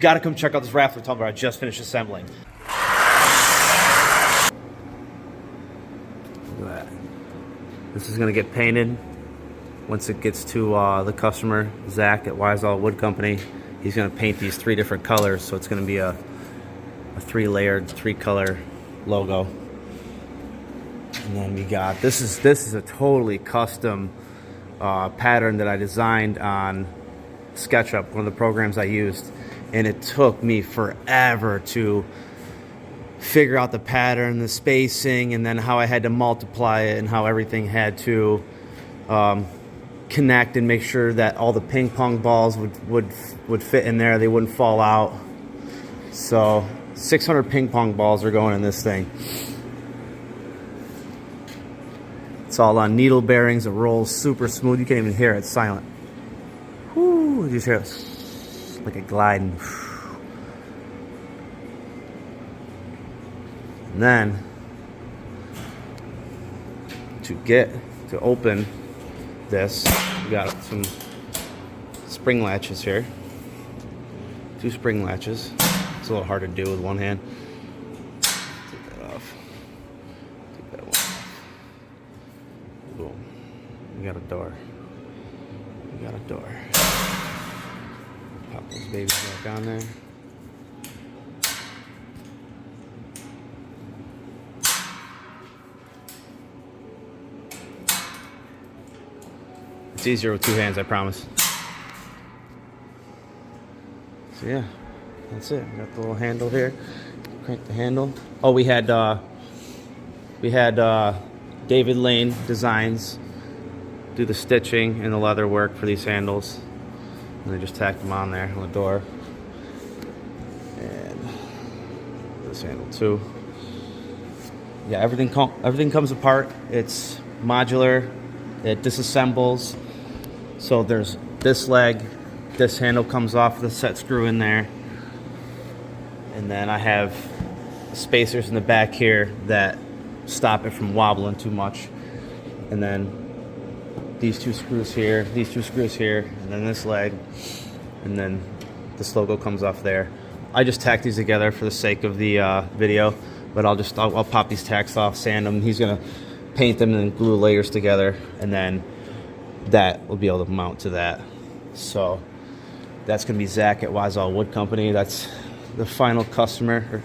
got to come check out this Raffle Tumbler I just finished assembling. Look at that. This is going to get painted once it gets to the customer, Zach at Weisall Wood Company. He's going to paint these 3 different colors, so it's going to be a 3-layered, 3-color logo. And then we got, this is a totally custom pattern that I designed on SketchUp, one of the programs I used, and it took me forever to figure out the pattern, the spacing, and then how I had to multiply it and how everything had to connect and make sure that all the ping pong balls would fit in there, they wouldn't fall out. So 600 ping pong balls are going in this thing. It's all on needle bearings. It rolls super smooth. You can't even hear it. It's silent. Whoo, you just hear it like a gliding. And then to open this, we got some spring latches here. 2 spring latches. It's a little hard to do with one hand. Take that off. Take that one off. Boom. We got a door. We got a door. Pop those babies back on there. It's easier with 2 hands, I promise. So yeah, that's it. We got the little handle here. Crank the handle. Oh, we had David Lane Designs do the stitching and the leather work for these handles. And they just tacked them on there on the door. And this handle too. Yeah, everything comes apart. It's modular. It disassembles. So there's this leg, this handle comes off the set screw in there. And then I have spacers in the back here that stop it from wobbling too much. And then these 2 screws here, these 2 screws here, and then this leg, and then this logo comes off there. I just tacked these together for the sake of the video, but I'll pop these tacks off, sand them. He's gonna paint them and glue layers together, and then that will be able to mount to that. So that's gonna be Zach at Weisall Wood Company. That's the final customer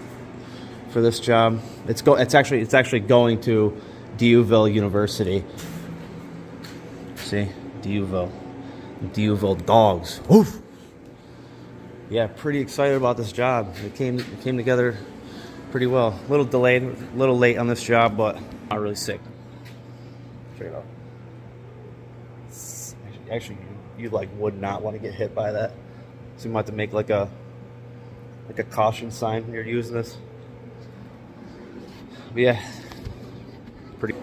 for this job. It's actually going to Diouville University. See, Diouville dogs. Oof. Yeah, pretty excited about this job. It came together pretty well. A little delayed, a little late on this job, but not really sick. Check it out. Actually, you like would not want to get hit by that. So you might have to make like a caution sign when you're using this. But yeah, pretty.